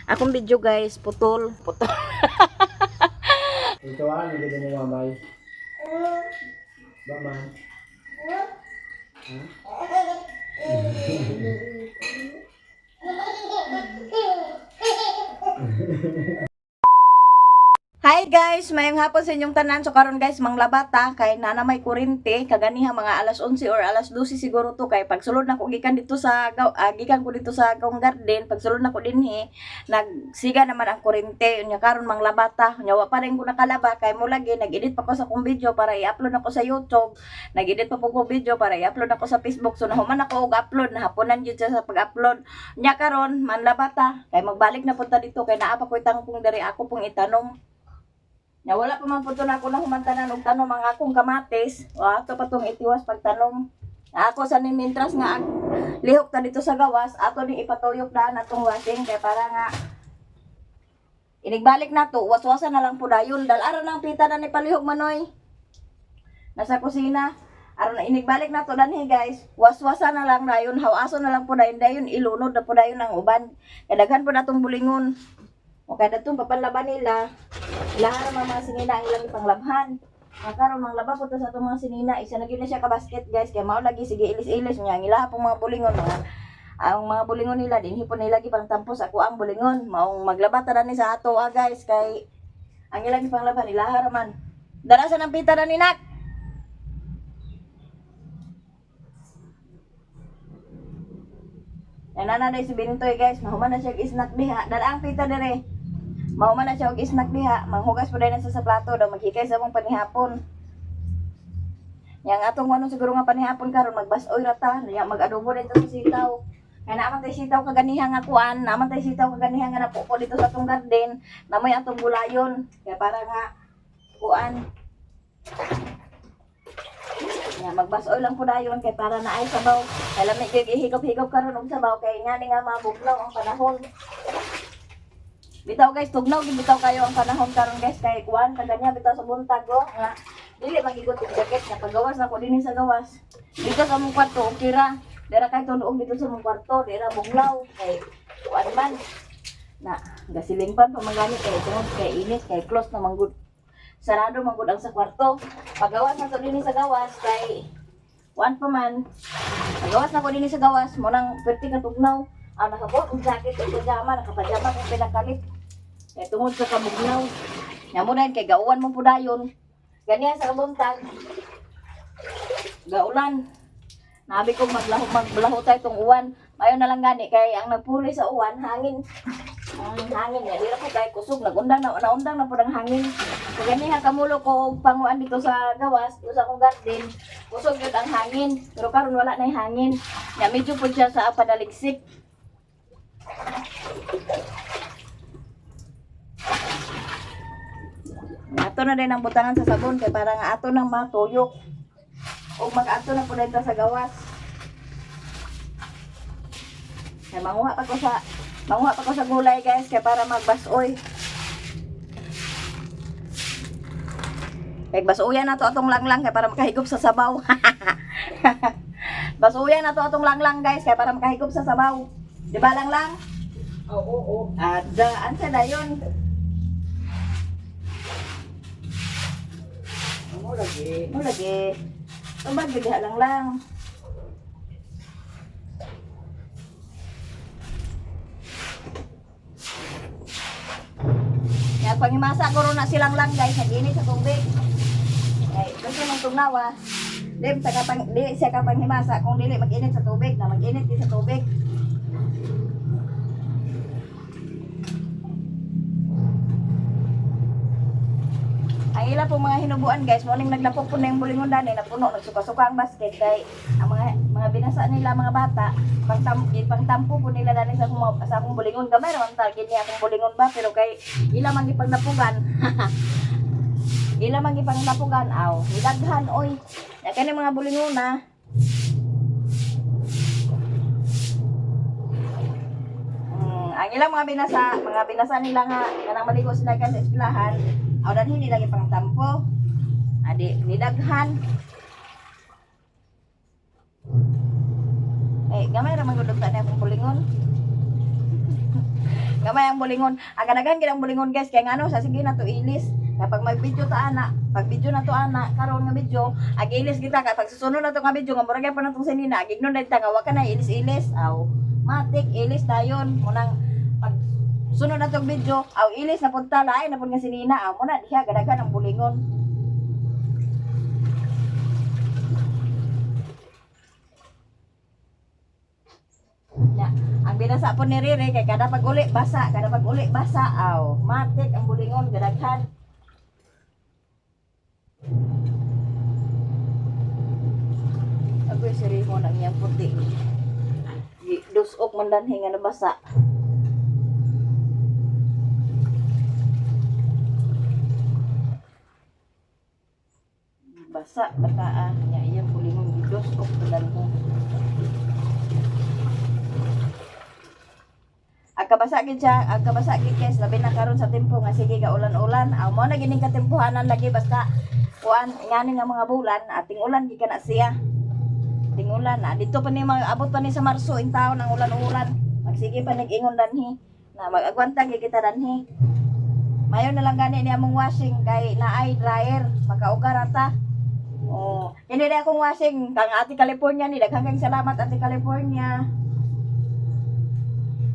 Akong video guys, putol. Putol. Ito hindi ka mo mamay. Baman. Hi guys, mayong hapon sa inyong tanan. So karon guys, manglabata kay nana may kurente kaganiha mga alas 11 or alas 12 siguro to kay pagsulod na ko gikan dito sa gikan ko dito sa Gawng Garden, pagsulod na ko dinhi, nagsiga naman ang kurente. Unya karon manglabata. Unya wa pa rin ko nakalaba kay mo lagi nag-edit pa ko sa kong video para i-upload ako sa YouTube. Nag-edit pa po ko video para i-upload ako sa Facebook. So nahuman ako og upload, nahaponan gyud siya sa pag-upload. Unya karon manlabata kay magbalik na punta dito kay naa pa koy tangkong diri ako pong itanom. Ya wala pa man puto na ako na humantanan og tanom ang akong kamatis. Wa ato pa tong itiwas pagtanom. Ako sa nimintras nga lihok ta dito sa gawas, ato ning ipatuyok daan atong washing kay para nga inigbalik na to, waswasan na lang po dayon. Dal araw nang pita na ni palihok manoy. Nasa kusina. Aron na inigbalik na to danhi guys. Waswasan na lang dayon, hawason na lang po dayon ilunod na po dayon ang uban. Kadaghan po natong bulingon. O kada itong papalaban nila, ilahan ang mga sinina ang ilang ipanglabhan. Karon mga laba po sa itong mga sinina, isa na na siya ka-basket guys, kaya mao lagi sige ilis-ilis niya. Ang ilahan pong mga bulingon, ang mga bulingon nila, din hipon nila gipang tampos ako ang bulingon. Maong maglaba ta ni sa ato guys, kay ang ilang ipanglabhan, ilahan raman. Dara sa ng pita na ni Nak. Yan na si Bintoy guys, mahuman na siya isnak diha. Dara ang pita dire. Mauman na siya og snack diha, manghugas po dahil sa plato daw maghikay sa mong panihapon. Yang atong ano siguro nga panihapon karon magbasoy ra ta, mag-adobo dito sa sitaw. Kaya naman tayo sitaw kaganihan nga kuan, naman tayo sitaw kaganihan nga napupo dito sa atong garden, namoy atong gulayon. Kaya para nga kuan. Ya magbasoy lang po dayon kay para na ay sabaw. Kay lamig kay higop-higop karon og sabaw kay ngani nga mabugnaw ang panahon. Bitaw guys, tugnaw bitaw kayo ang panahon karon guys kay kuan kaganya bitaw sa buntag go nga dili magigot og jacket nga paggawas na ko dinhi sa gawas. Dito sa mong kwarto okay ra. Dira kay tunog dito sa mong kwarto, dira buglaw kay kuan man. Na gasiling pa pamangani kay tungod kay init kay close na manggod. Sarado manggod ang sa kwarto. Paggawas na to dinhi sa gawas kay kuan pa man. Paggawas na ko dinhi sa gawas mo nang perti ka tugnaw. Nakabot ang jacket o pajama, nakapajama kung pinakalit. Kaya tungod sa kabugnaw. Nga mo na kay gauwan mo po dayon. Ganyan sa buntag. Gaulan. Nabi ko maglaho tayo itong uwan. Mayon na lang gani kay ang nagpuli sa uwan, hangin. Ang hangin niya. Di na po kay kusog. Naundang na po ng hangin. So ganyan kamulo ko panguan dito sa gawas, dito sa akong garden. Kusog yun ang hangin. Pero karon wala na yung hangin. Nga medyo po siya sa panaligsik. Ato na din ang butangan sa sabon kay para nga ato nang matuyok o mag-ato na po dito sa gawas. Kay manguha pa ko sa gulay guys kay para magbasoy. Kay basuyan na to atong langlang kay para makahigop sa sabaw. Basuyan na to atong langlang guys kay para makahigop sa sabaw. Di ba lang? Oo. Ada, ansa dayon? Mo lagi. Tumbag bigha lang. Kaya pangimasa ko ron na silang lang guys, nag-init sa tubig. Ay, kasi mong tugnawa. Di siya kapang himasa kung dili mag-init sa tubig na mag-init din sa tubig. Ang ilan pong mga hinubuan guys, morning naglapok po na yung bulingon dani, napuno, nagsuka-suka ang basket kay ang mga binasa nila mga bata, pangtampo po nila dani sa akong bulingon. Gamay naman target niya akong bulingon ba, pero kay ilang magipagnapugan. Ilang magipagnapugan, nidaghan, oy. Ya kani mga bulingon na. Ang ilang mga binasa nila nga, kanang maligo sila ka sa eskwelahan, dan hindi lagi pang tampo. Adi, nidaghan. Gamay ra man gud ta na akong bulingon. Gamay ang bulingon. Agad-agad gid ang bulingon guys kay ngano sa sige na to ilis. Kapag mag-video ta ana, pag video na to ana, karon nga video, agilis kita kapag susunod na to nga video nga murag pa natong sinina, gignon na ta nga wa ka na ilis-ilis. Aw, matik ilis dayon munang pag sunod na tong video, aw ilis na punta lain na pud nga sinina, aw mo na diha agad-agad ang bulingon. Ya, ang binasa po ni Riri kay kada pag uli basa, aw, matik ang bulingon gadaghan. Agoy siri mo nang iyang puti. Dusok man danhi nga nabasa. Basa bata nya iyang bulingon dusok danhi. Agkabasa gid guys, labi na karon sa tempo nga sige ka ulan-ulan. Aw mo na gining katempohanan lagi basta kuan ngani nga mga bulan, ating ulan gid kana siya. Ating ulan na dito pa ni abot pa ni sa Marso in taon ang ulan-ulan. Magsige pa nig-ingon danhi na mag-agwanta gid kita danhi. Mayo na lang gani ni among washing kay naay dryer, makaugar ata. Oh, hindi na akong washing kang Ate California ni daghang kang salamat Ate California.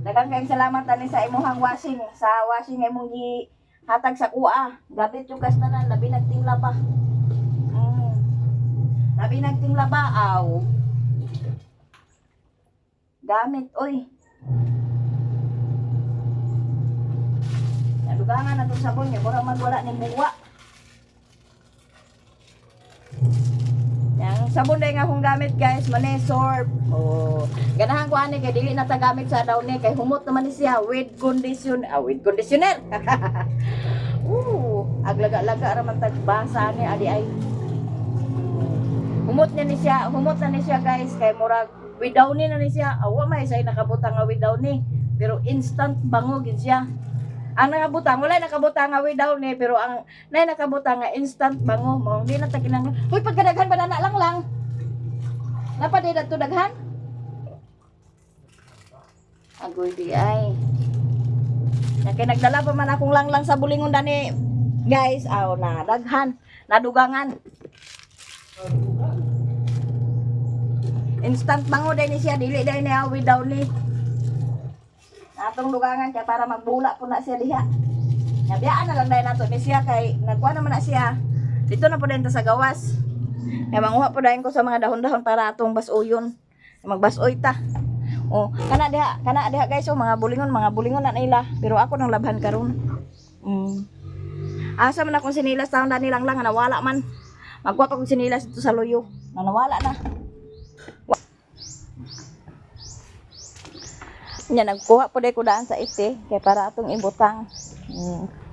Daghang kayong salamat ani sa imuhang washing, sa washing imong hatag sa kuha. Gabit yung kastanan, labi nagtingla pa. Labi nagtingla ba, aw. Gamit, oy. Nadugangan na itong sabon niya, mura magwala ng buwa. Yang sabon dahil nga akong gamit guys, manesorb. Oh, ganahan ko ani kay dili na ta gamit sa daw ni kay humot naman ni siya with conditioner. Aglaga-laga ra man tag basa ni adi ay. Humot na ni siya guys kay murag with daw ni na ni siya. Awa may say nakabutang nga with daw ni, pero instant bango gid siya. Ang nakabutang, wala nakabutang nga way down eh, pero ang nay nakabutang nga instant bango mo. Hindi na taginang. Hoy, pagkadaghan banana lang. Napa di to daghan? Agoy di ay. Kaya nagdala pa man akong lang sa bulingon dani. Guys, aw na daghan, nadugangan. Instant bango din siya, dili dai ni way down ni. Atong dugangan kaya para magbula po na siya diha. Nabiyaan na lang dahil nato ni siya kay nagkuha naman na siya. Dito na po din sa gawas. Kaya manguha po dahil ko sa mga dahon-dahon para atong basuyon. Magbasoy ta. Oh, kana diha guys, oh, mga bulingon na nila. Pero ako nang labhan karon. Asa man akong sinilas taon dani lang nawala man. Magkuha pa kong sinilas dito sa luyo. Nawala na. Nya nagkuha po day ko daan sa ite kay para atong ibutang.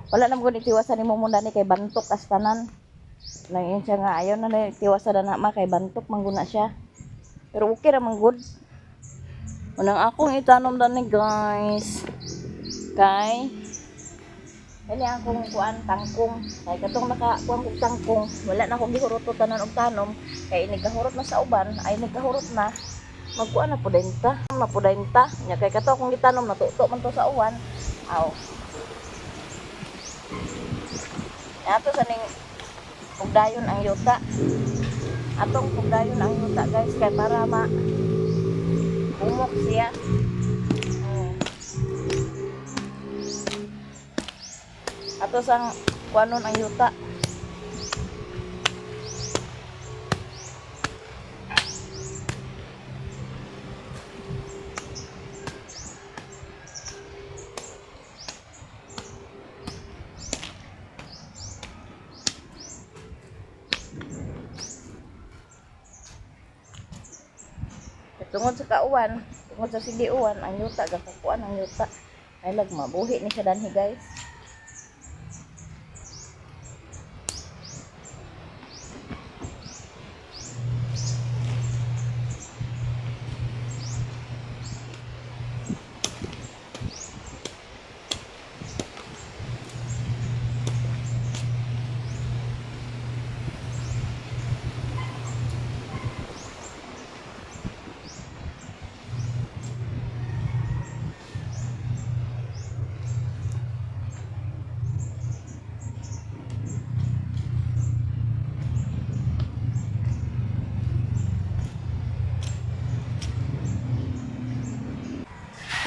Wala na mo itiwasan ni mo muna ni kay bantok kastanan. Lang yun siya nga ayaw na itiwasan na ma kay bantok mangguna siya. Pero okay ra man good. Unang akong itanom dan ni guys. Kay ini akong kuan tangkong. Kay katong nakakuan kog tangkong, wala na akong gihuruto tanan og tanom kay nigahurot na sa uban ay nigahurot na. Magkuan na pudenta nya kay kato kung gitanom natuto man to sa uwan. Aw. Ato sa ning pugdayon ang yuta. Atong pugdayon ang yuta guys kay para umok siya. Ato sang kuanon ang yuta. Tungod sa kauwan, tungod sa sigiuwan, ang yuta, gakakuan ang yuta. Ay lag mabuhi ni siya danhi guys.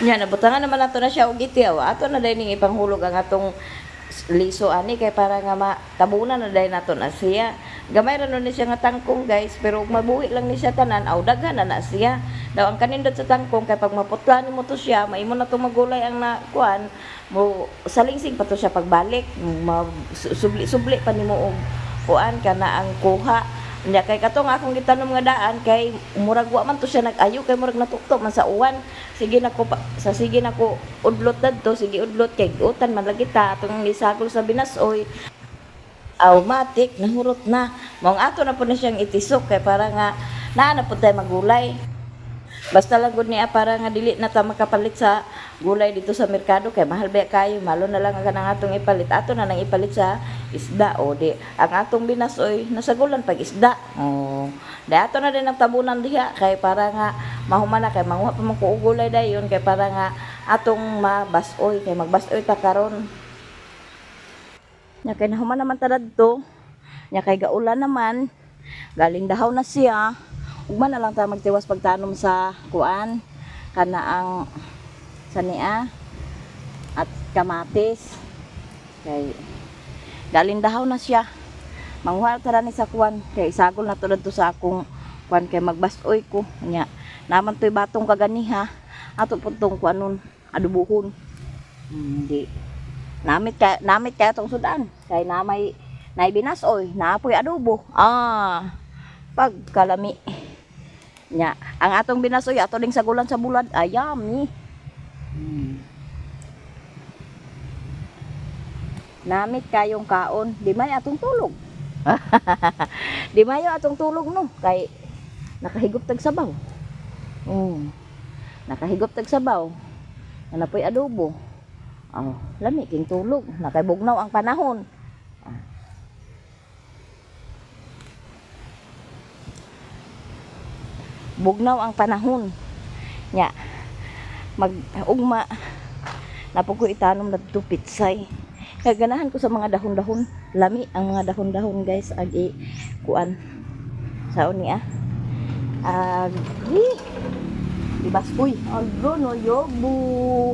Nya nabutangan naman nato na siya og itiaw. Ato na dai ning ipanghulog ang atong liso ani kay para nga matabunan na dai nato na siya. Gamay ra nun ni siya nga tangkong guys, pero ug mabuhi lang ni siya tanan aw daghan na siya. Daw ang kanindot sa tangkong kay pag maputla nimo to siya, maimo na to magulay ang nakuan mo salingsing pa to siya pagbalik. Subli-subli pa nimo og kuan kana ang kuha. Nya kay katong akong gitanom nga daan kay murag wa man to siya nag-ayo kay murag natuktok man sa uwan. Sige nako udlot dadto, sige udlot kay utan man lagi ta atong nisagol sa binasoy. Automatic nahurot na. Mong ato na po na siyang itisok kay para nga naa na po tayo magulay. Basta lang gud niya para nga dili na ta makapalit sa gulay dito sa merkado kay mahal ba kayo, malo na lang ang kanang atong ipalit. Ato na nang ipalit sa isda o di ang atong binasoy nasagulan pag isda. Oh, di ato na din ang tabunan diha kay para nga mahuman na kay manguha pa man ko og gulay dayon kay para nga atong mabasoy kay magbasoy ta karon. Nya kay nahuman naman ta dadto. Nya kay gaulan naman. Galing dahaw na siya. Ugma na lang ta magtiwas pagtanom sa kuan kana ang sania at kamatis. Kay galing dahaw na siya. Manguha ta ni sa kuan kay isagol na to dito sa akong kuan kay magbasoy ko. Nya naman toy batong kaganiha. Ato puntong kuanon adubuhon. Hindi namit kaya tong sudan kay namay binasoy naapoy adobo pagkalami nya ang atong binasoy ato ding sagulan sa bulad ayami namit kayong kaon di may atong tulog di mayo atong tulog no kay nakahigop tag sabaw nakahigop tag sabaw napoy adobo. Lami king tulog. Nakaibugnaw ang panahon. Bugnaw ang panahon. Nya mag-ugma napuko itanom dadto pitsay. Kaganahan ko sa mga dahon-dahon. Lami ang mga dahon-dahon guys agi kuan. Saon ni Dibaskoy. Agro no yobu.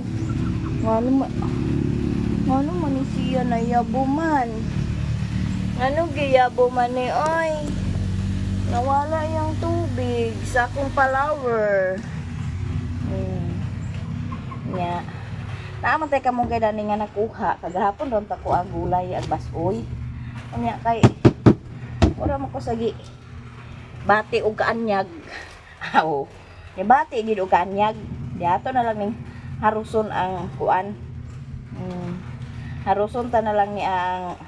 Ano man siya na yabo man? Ano giyabo man ni oy? Nawala yung tubig sa akong flower. Nya. Naaman tay kamong kay dani nga nakuha. Kagahapon ron ta ko ang gulay ag basoy. Unya kay ora mo ko sagi bati og kaanyag. Ni bati gid og kaanyag. Di ato na lang ning haruson ang kuan. Haruson ta na lang ni ang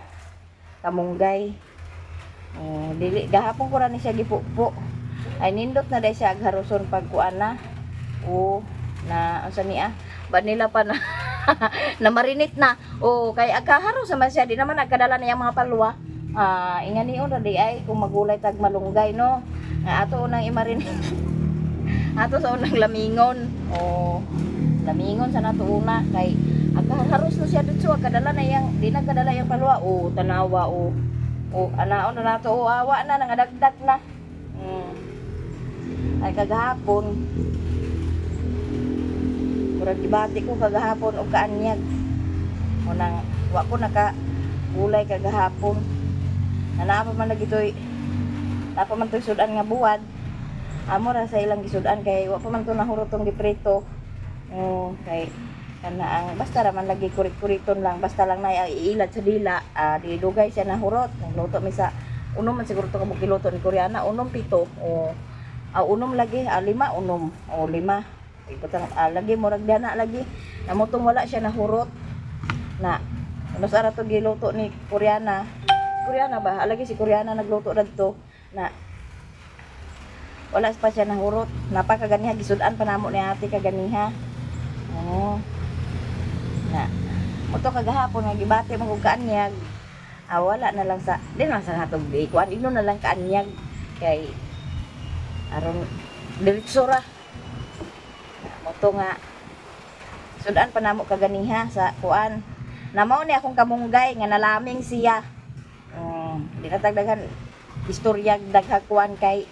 kamunggay. Dili gahapon ko ra ni siya gipupo. Ay nindot na dai siya ag haruson pag kuan na. Na unsa niya? Ba nila pa na na marinate na. Kay agkaharos naman siya di naman nagkadala niya mga palwa. Ingani ra di ay kung magulay tag malunggay no. Ato unang i-marinate. Ato sa unang lamingon. Lamingon sa nato una kay agkaharos na siya dito kadala na yang di na kadala yang palwa tanawa anaon na nato awa na nangadagdag na ay kagahapon murag gibati ko kagahapon og kaanyag unang wa ko naka gulay kagahapon napa man lagi toy napa man toy sudan nga buwad amo ra sa ilang gisudan kay wa pa man to nahurotong giprito. Kay kana ang basta raman lagi kurit-kuriton lang basta lang na iilad sa dila di dugay siya nahurot luto mi sa unom man siguro to ka kiluto ni Koreana unom pito unom lagi 5 unom 5 iputang lagi murag dana lagi namutong wala siya nahurot na ano sa to giluto ni Koreana ba lagi si Koreana nagluto dadto na wala pa siya nahurot napakaganiha gisudan pa namo ni ate kaganiha na moto kagahapon nga gibati mo og kaanyag wala na lang sa di na sa hatog kuan ino na lang kaanyag kay aron diretso ra moto nga sudan pa namo kaganiha sa kuan namaw ni akong kamunggay nga nalaming siya di natagdagan istorya daghang kuan kay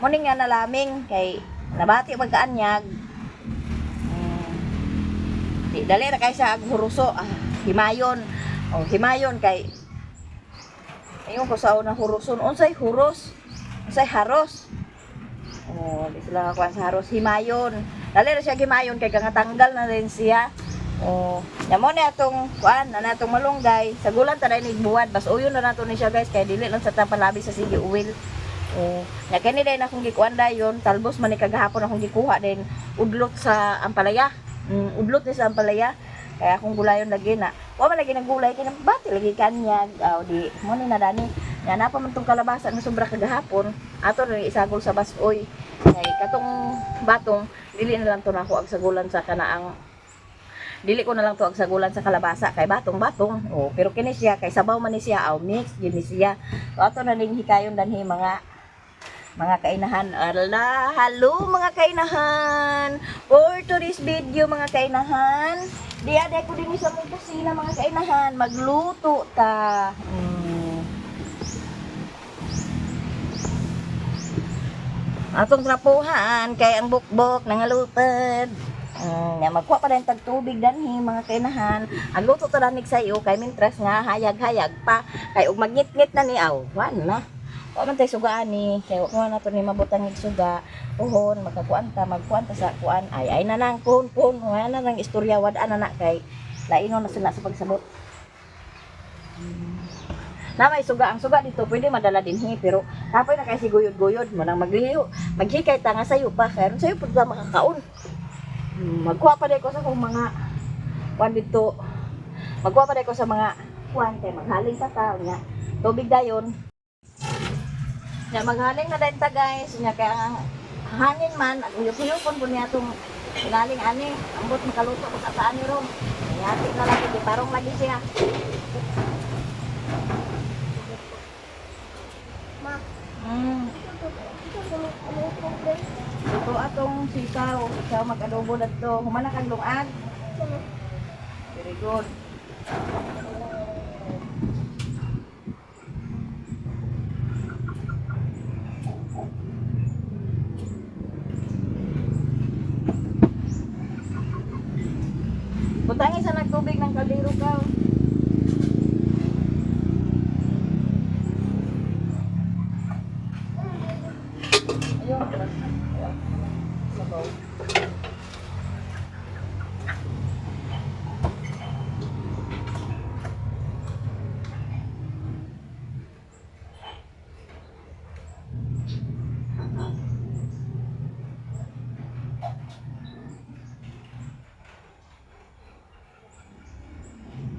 mo nga nalaming kay nabati magkaanyag Di dali ra kay sa huruso. Himayon. Himayon kay ayon ko sa una huruson. Unsay huros? Unsay haros? Di sila kuan sa haros. Himayon. Dali ra siya himayon kay tanggal na rin siya. Yamo ni atong kuan na natong malunggay. Sagulan ta dai buwad. Bas uyon na nato ni siya guys kay dili lang sa tapalabi sa sige uwil. Nya kani day na akong gikuan dayon, talbos man ni kagahapon akong gikuha din udlot sa ampalaya. Udlot ni sa ampalaya. Kaya akong gulayon lagi na. Wa man lagi nang gulay kay bati lagi kanyag. Di mo ni nadani. Nya na pa man tong kalabasa nga sobra kagahapon. Ato na isagol sa basoy. Kay katong batong dili na lang to nako ag sagulan sa kanaang dili ko na lang to ag sagulan sa kalabasa kay batong-batong. Pero kini siya kay sabaw man ni siya mix gini siya. So ato na ning hikayon danhi mga kainahan. Hello mga kainahan. For today's video mga kainahan, diaday ko din sa mong kusina mga kainahan, magluto ta. Atong trapuhan kay ang bukbok nangalupad. Magkuha pa rin tagtubig danhi mga kainahan. Ang luto to danig sa iyo kay mintras nga hayag-hayag pa kay ug magngit-ngit na ni wan na. O man tay sugaan ni kay ko na to ni mabutang ig suga. Uhon magkuan ta sa kuan ay na nang kun wala na nang istorya wad-an na kay laino na sila sa pagsabot. Na may suga ang suga dito pwede madala dinhi pero kapoy na kay siguyod-guyod mo nang magliyo maghikay ta nga sayo pa karon sayo pud ta makakaon. Magkuha pa day ko sa kung mga kuan dito. Magkuha pa day ko sa mga kuan kay maghaling ta ta nya tubig dayon. Nya maghaling na dayon ta guys nya kay ang hangin man ag uyop-uyopon po niya tong galing ani ambot makaluto ko sa ani ron. Yati na lang di parong lagi siya. Ito atong sitaw mag-adobo na to. Humana kang lungag. Very good. Butangin sa nagtubig ng kaldero ka.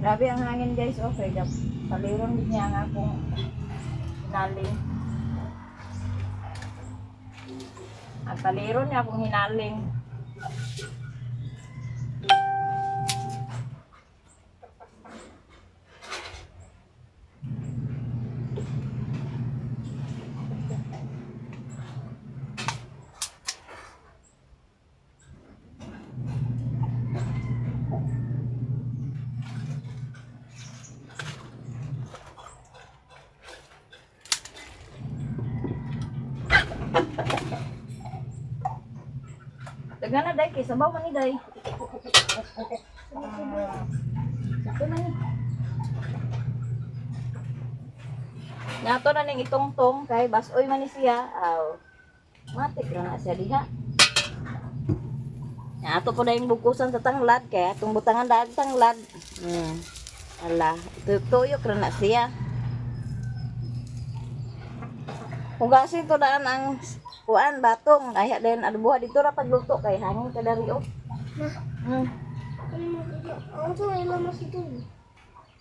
Grabe ang hangin guys, okay. Paliron din niya ang akong hinaling. Ang paliron niya akong hinaling. Tagana day kay sabaw man ni day. Ito na ni. Nato na ning itongtong kay basoy man ni siya. Matik ra na siya diha. Nato po na yung bukusan sa tanglad kay atong butangan daag tanglad. Ala, tuyok ra na siya. Hugasin to daan ang kuan batong ay den adubuha dito ra pagluto kay hangin ka dari og. Ang to ay lamas ito.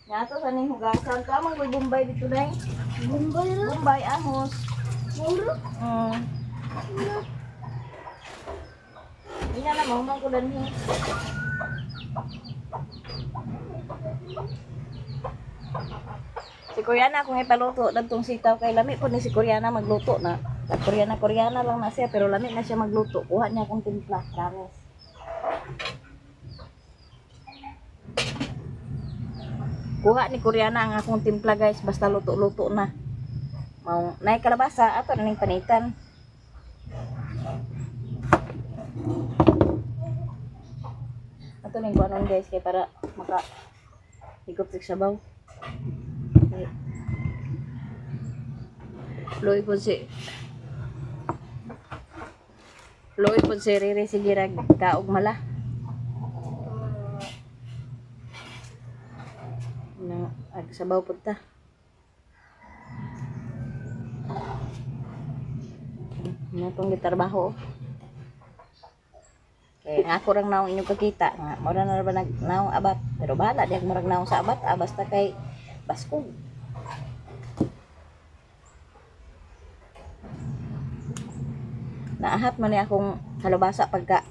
Yato sa ning hugasan ka mang Bombay dito dai. Bombay ahos. Muro? Ina na mo ko danhi. Si Koreana akong ipaluto dagtong sitaw kay lami po ni si Koreana magluto na. Koreana lang na siya pero lami na siya magluto. Kuha niya akong timpla, promise. Kuha ni Koreana ang akong timpla guys basta luto-luto na. Mau naik kalabasa ato na ning panitan. to ning kuanon guys kay para maka higop sa sabaw. Okay. Loy po si Riri sige rag kaog mala. Na ag sabaw pud ta. Na tong gitrabaho. Kaya nga ako rang naong inyong kakita nga mura na ba naong abat pero bahala di ako marag naong sa abat basta kay baskog. Naahat man ni akong kalabasa pagka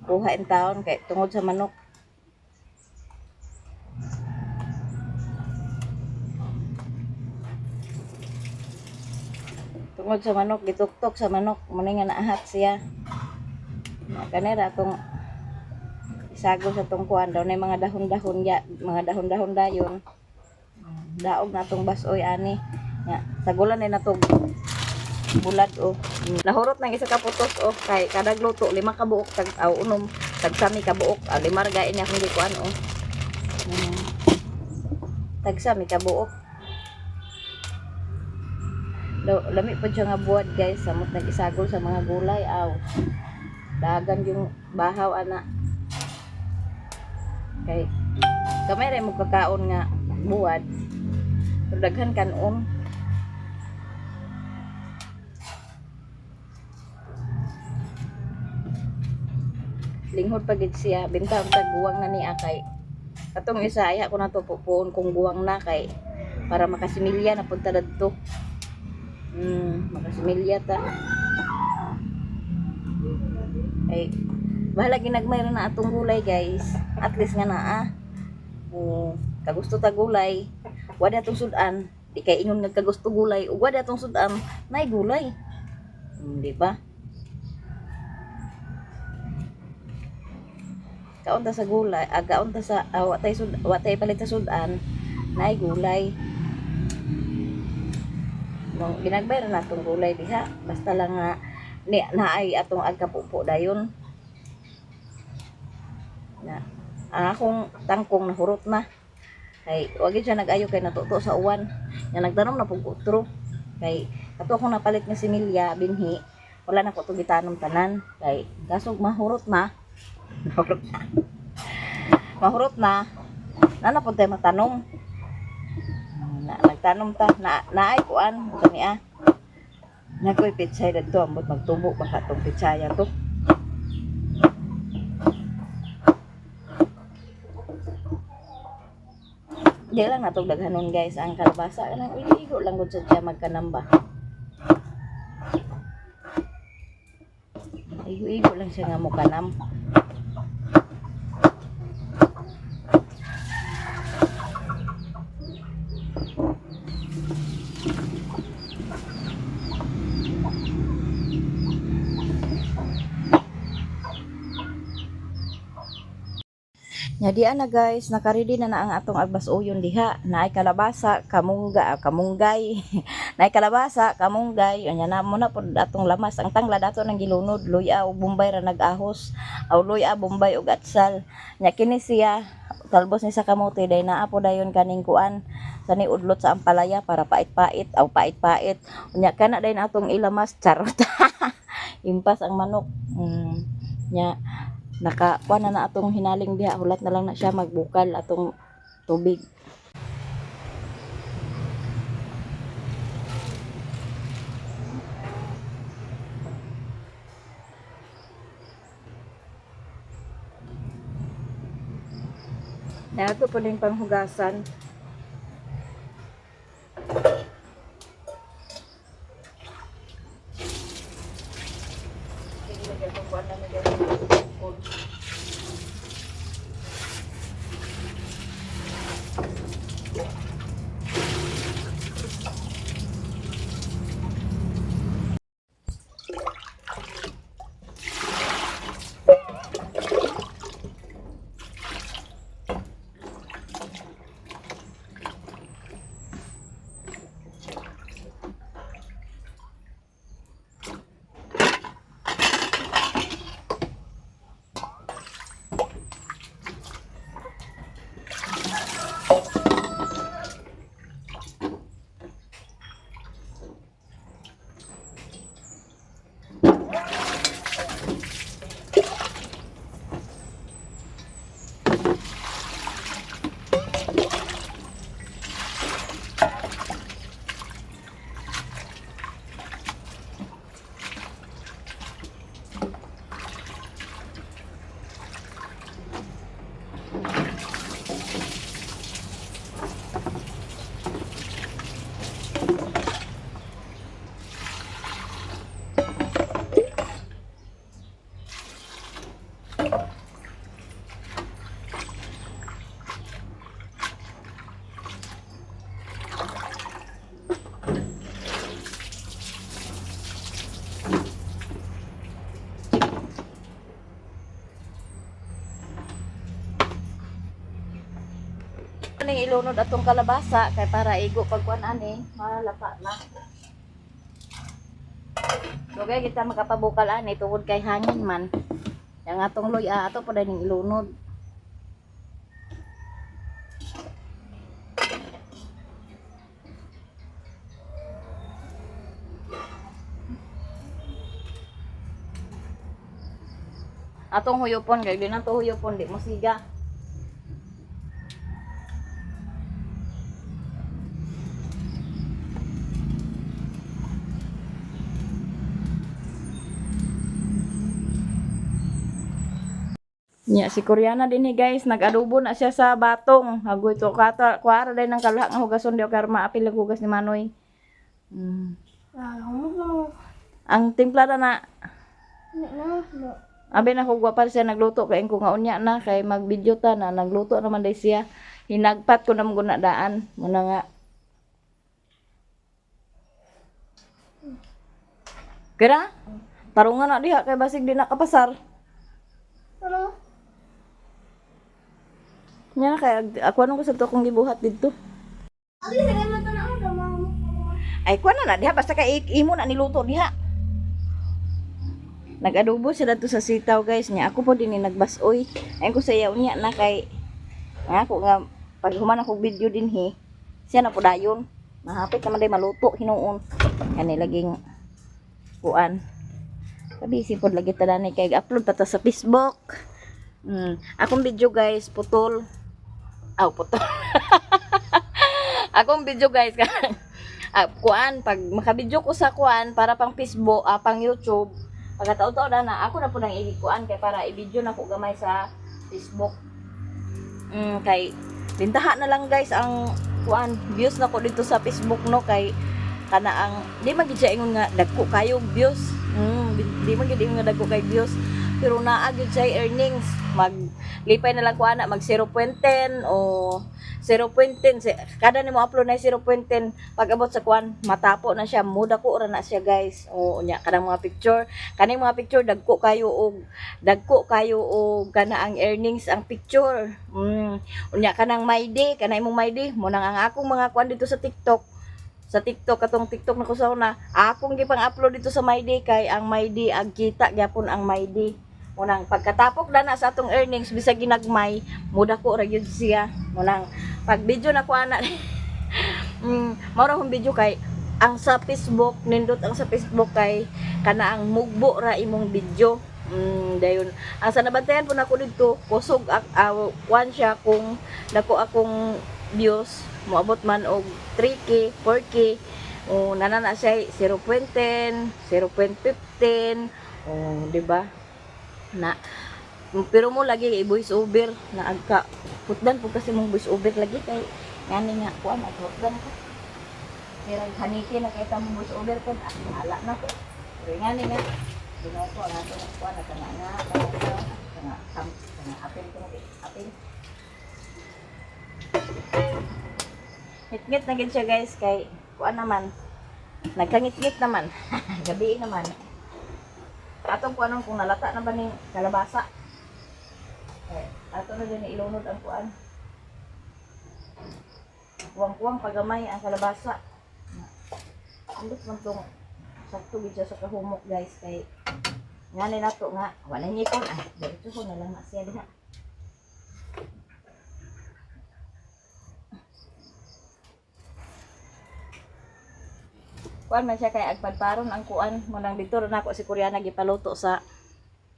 kuha in taon kay tungod sa manok. Tungod sa manok gituktok sa manok muna nga naahat siya. Kanera akong isago sa tungkuan daw na mga dahon-dahon ya, mga dahon-dahon dayon. Daog na tong basoy ani. Nga sagulan ay natog bulad o. Nahurot nang isa ka putos o kay kada luto 5 ka buok tag unom tag sami ka buok 5 ragain niya akong gikuan o. Tag sami ka buok. Lami pa siya nga buwad guys samot nag-isagol sa mga gulay aw. Dagan yung bahaw ana. Kay kamay ray mo kakaon nga buwad. Pero daghan kanon. Linghod pa gid siya bintang tag guwang na niya kay katong isa aya ko na to pupuon kung guwang na kay para makasimilya na punta dadto. Makasimilya ta. Ay, bahala ginagmay na atong gulay guys. At least nga naa. Kagusto ta gulay. Wala atong sudan. Di kay ingon nga kagusto gulay. Ug wala atong sudan, nay gulay. Di ba? Kaon ta sa gulay, kaon ta sa watay palit sa sudan, nay gulay. Nung ginagmay na atong gulay diha, basta lang nga naay atong agkapupo dayon na akong tangkong nahurot na kay wagi siya nag-ayo kay natuto sa uwan nga nagtanom na pug utro kay ato akong napalit nga similya binhi wala na ko to gitanom tanan kay gasog mahurot na pud tay matanom nagtanom ta naay kuan kani nakoy pitsay dito ambot magtubo baka tong pitsaya to. Di lang natong daghanon guys ang kalabasa kanang igo lang gud siya magkanamba. Igo lang siya nga mo kanam. Nya diyan na guys, naka-ready na ang atong agbasuyon diha. Naay kalabasa, kamunggay. Naay kalabasa, kamunggay. Anya na mo na pud atong lamas. Ang tangla dato nang gilunod, luya ug bombay ra nag-ahos. Aw luya, bombay ug atsal. Nya kini siya talbos ni sa kamote day naa po dayon kaning kuan sa niudlot sa ampalaya para pait-pait aw pait-pait. Nya kana day na atong ilamas charot. Impas ang manok. Nya nakakuha na atong hinaling diha hulat na lang na siya magbukal atong tubig. Nato po din panghugasan. ning ilunod atong kalabasa kay para igo pagkuan ani, malapa na. Dugay kita makapabukal ani tungod kay hangin man. Yang atong luya ato pa ning ilunod. Atong huyopon kay di na to huyopon di mo siga. Nya si Koreana din guys, nag-adobo na siya sa batong. Hagoy to kata kuara day nang kalha nga hugason di karma apil ang hugas ni Manoy. Humog na. Ang timpla na No. abi na kugwa pa siya nagluto kay ko nga unya na kay mag-video ta na nagluto naman day siya. Hinagpat ko na mo na daan. Muna nga. Kira? Tarungan na diha kay basig di nakapasar. Ano? Nya na kay ako anong gusto akong gibuhat didto. Abi sa kay mata na ako mama. Ay kuan na diha basta kay imo na niluto diha. Nag-adobo sila to sa sitaw guys nya ako po din ni nagbasoy. Ay ko sayaw niya na kay ako nga pag human ako video din siya na po dayon. Mahapit naman day maluto hinuon. Kani laging kuan. Kabisi pod lagi tadanay kay upload pa ta sa Facebook. Akong video guys putol. Aw putol. Akong video guys kuan pag makabidyo ko sa kuan para pang Facebook, pang YouTube. Pagkataon-taon na ako na po nang ikikuan kay para i-video na ko gamay sa Facebook. Kay bintaha na lang guys ang kuan views na ko dito sa Facebook no kay kana ang di magid siya ingon nga dagko kayo views. Di magid ingon nga dagko kay views pero naa gyud siya earnings. Maglipay na lang ko ana mag 0.10 o 0.10 kada nimo upload na 0.10 pag abot sa kuan matapo na siya muda ko ra na siya guys o nya kanang mga picture kaning mga picture dagko kayo og kana ang earnings ang picture unya kanang my day kanay imong my day mo nang ang akong mga kuan dito sa TikTok katong TikTok na ko sa una akong gipang upload dito sa my day kay ang my day ag kita gyapon ang my day munang pagkatapok na sa atong earnings bisag ginagmay muda ko ra gyud siya munang pag video na ko ana mao ra hong video kay ang sa Facebook nindot ang sa Facebook kay kana ang mugbo ra imong video dayon ang sa nabantayan po nako didto kusog one siya kung dako akong views moabot man og 3k 4k o nanana siya 0.10 0.15 di ba na pero mo lagi i-voice over na agka putdan po kasi mong voice over lagi kay ngani nga kuan at putdan ko pero haniki na kay ta mong voice over ko ala na ko pero ngani nga dino ko na to kuan na nga apil ko na apil ngit-ngit na gid siya guys kay kuan naman nagkangit-ngit naman gabi naman atong kuanon kung nalata na ba ning kalabasa ato na din ilunod ang kuan kuwang-kuwang pagamay ang kalabasa andot man tong sakto gid siya sa kahumok guys kay ngani nato nga wala ngipon diretso ko na lang na siya diha kuan man siya kay agpadparon ang kuan mo nang dito na ako si Koreana gipaluto sa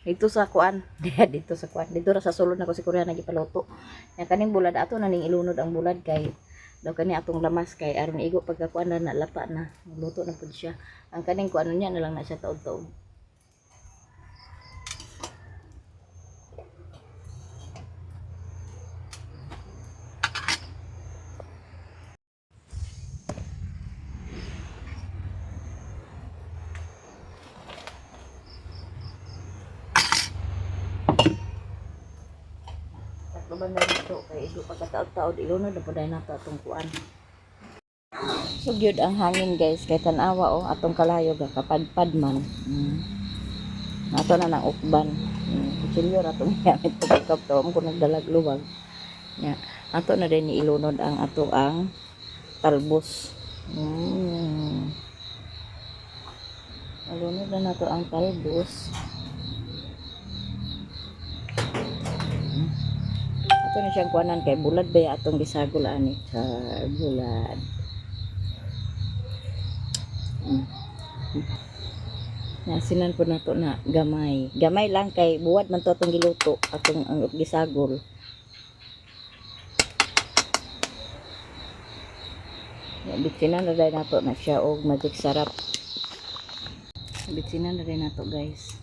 dito sa kuan dito sa kuan dito ra sa sulod nako si Koreana gipaluto nya kaning bulad ato na ning ilunod ang bulad kay daw kani atong lamas kay aron igo pagkakuan na lapa na luto na pud siya ang kaning kuan niya na lang na siya taod-taod Laban na dito kay igo pagkataod-taod ilunod na puday nato atong kuan. So gyud ang hangin guys kay tan-awa atong kalayo ga kapadpad man. Nato na nang ukban. Kutsilyo ra tong gamit pagkapto mo ko nagdalag luwag. Nya Ato na din ilunod ang ato ang talbos. Ilunod na nato ang talbos. Ato na siyang kuanan kay bulad ba ya atong gisagol ani sa bulad. Nasinan po nato na gamay. Gamay lang kay buwad man to atong giluto atong ang gisagol. Bitsinan na rin nato na siya og magic sarap. Bitsinan na rin nato guys.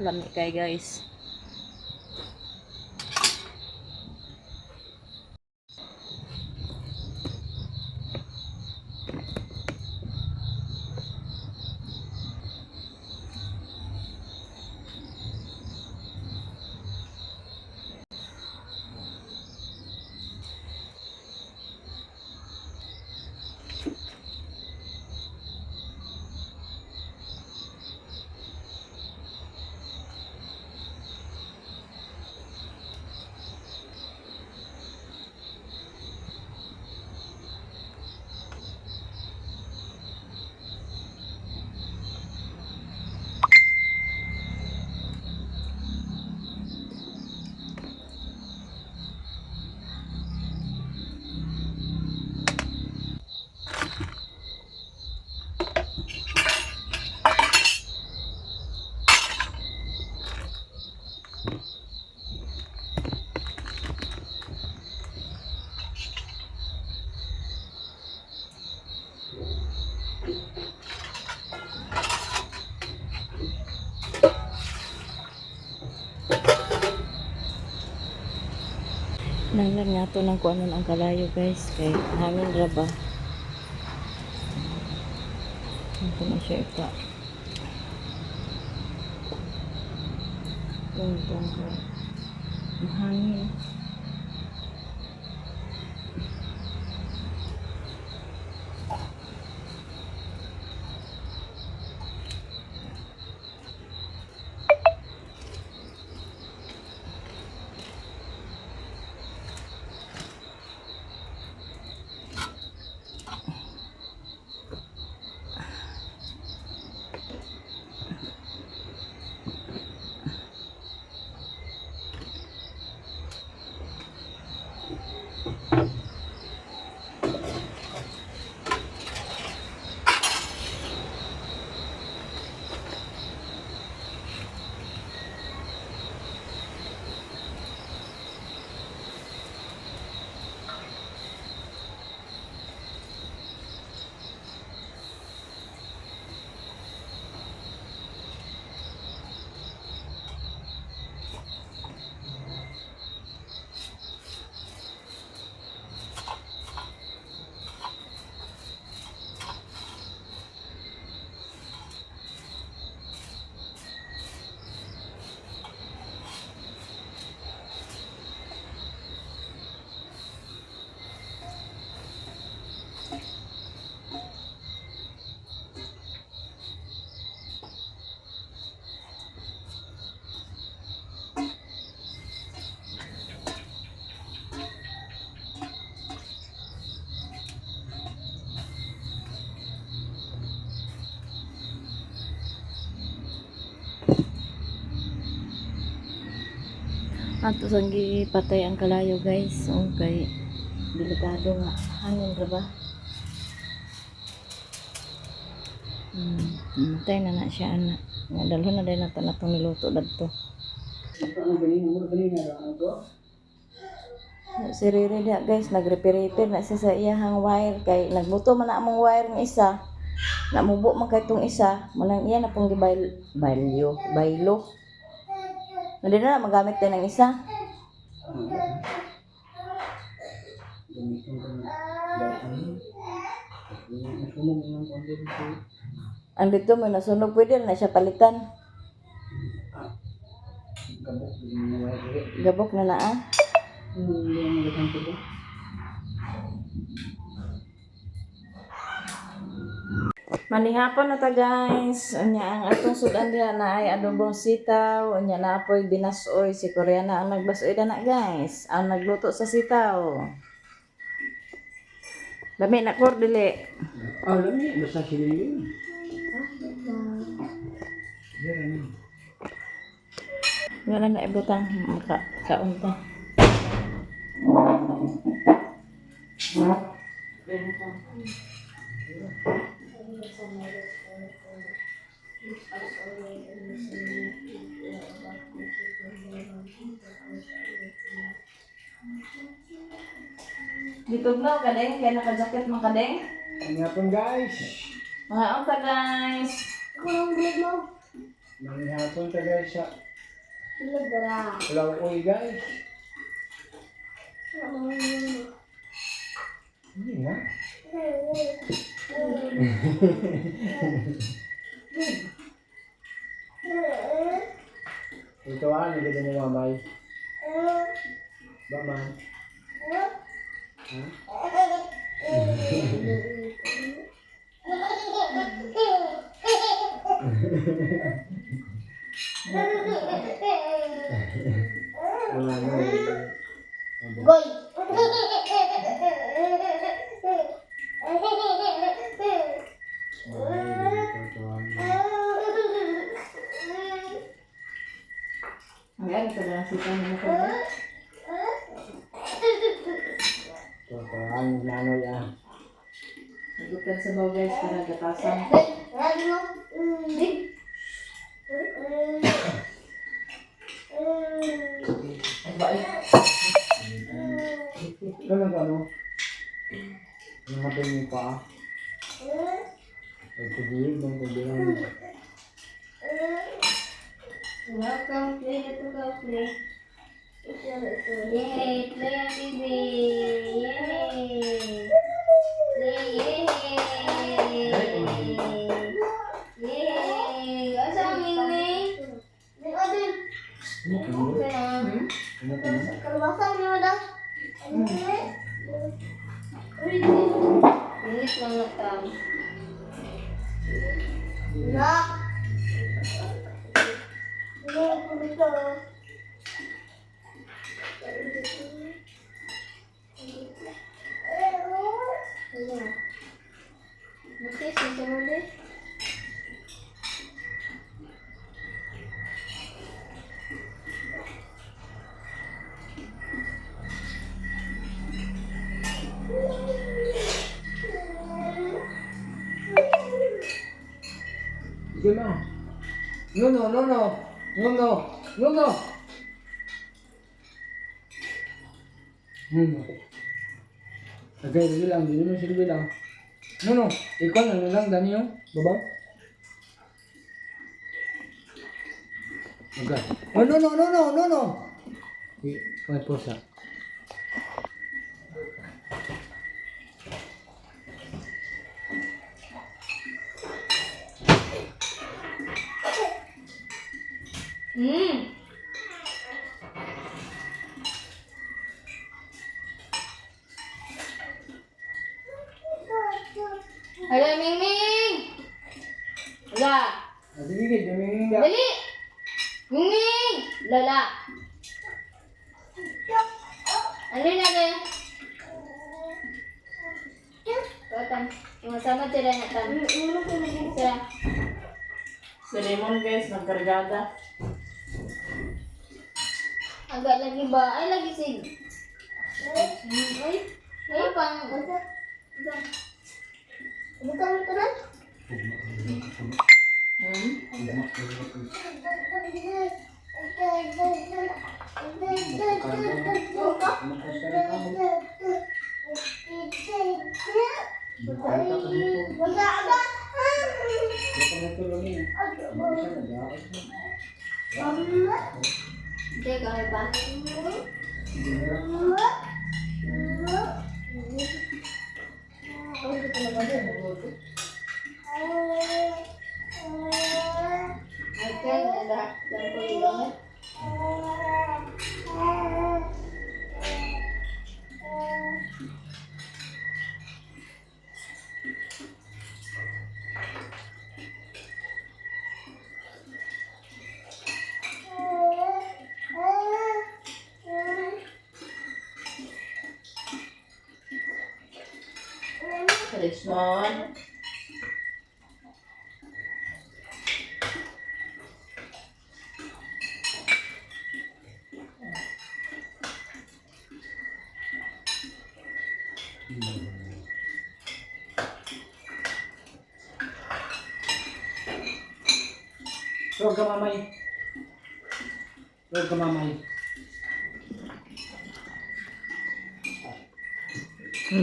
Lami kay guys. Nanglan nga to ng kuanon ang kalayo guys kay hangin ra ba. Ito na siya ika. Ito ko. Mahangin. Ato sang gipatay ang kalayo guys. So kay delikado nga hangin ra ba. Matay na siya ana. Nga dalhon na din nato natong niluto dadto. Si Riri dia guys nagrepair-repair na siya sa iyahang wire kay nagbuto man na among wire ng isa. Namubo man kay tong isa, manang iya na pong baylo. Hindi na magamit din ng isa. Gamitin ko na. Dahil ano? Nasunog ng konti dito. Ang dito mo nasunog, pwede na siya palitan. Kabok. Hindi mo nawala. Gabok na na ah. Hindi ang magandang tubo. Manihapon na ta guys. Unya ang atong sudan diha na ay adobong sitaw. Unya na apoy binasoy. Si Koreana ang nagbasoy na guys. Ang nagluto sa sitaw. Dami na kor dili. Alam niya. Basta sila yun. Wala na ibutang kaunta. Dito na kadeng kaya naka-jacket mo kadeng. Nga po guys. Mga unta guys. Ako lang bulag mo. Manghihapon ta guys sa Bulag bara. Lauoy guys. Hindi nga. Ito ah, hindi din mo mamay. Ba man? Wala na. Goy. Ayan, ito na si Tanya mo kadeng. Tutuan nanoy ah. Nagutan sa baw guys para gatasan. Lagi mo. Ay bait. Ano ano? Ang hapin mo pa ah. Ay kubuhin ng kubuhin. Welcome, play na to go, play. Yay, play ang baby. Yay. Play, yay. Yay. Asa ang mingming? Okay na. Ano ka na? Kalabasa niyo na. Init lang na tam. Nak. Sige na. No, no, no, no. No, no. No, no. Okay, sige lang. Hindi mo silbi lang. No, no. Ikaw na lang, Dani yung baba. Okay. Oh, no, no, no, no, no, no. Okay, pause ah. Hala, Mingming! Hala! Sige, dumingin ka. Dali! Mingming! Lala! Ano na na? Kuwatan. Yung sama sila na tam. Sila. Si Raymond guys, nagkargada. Agak lagi ba? Ay, lagi sig. Ay, ay, pang. Bukan ito na? Desmond. Huwag ka mamay. Huwag ka mamay.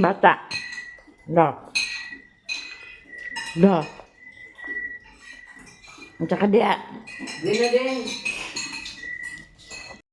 Bata. Da. Da. At saka dia. Di na din.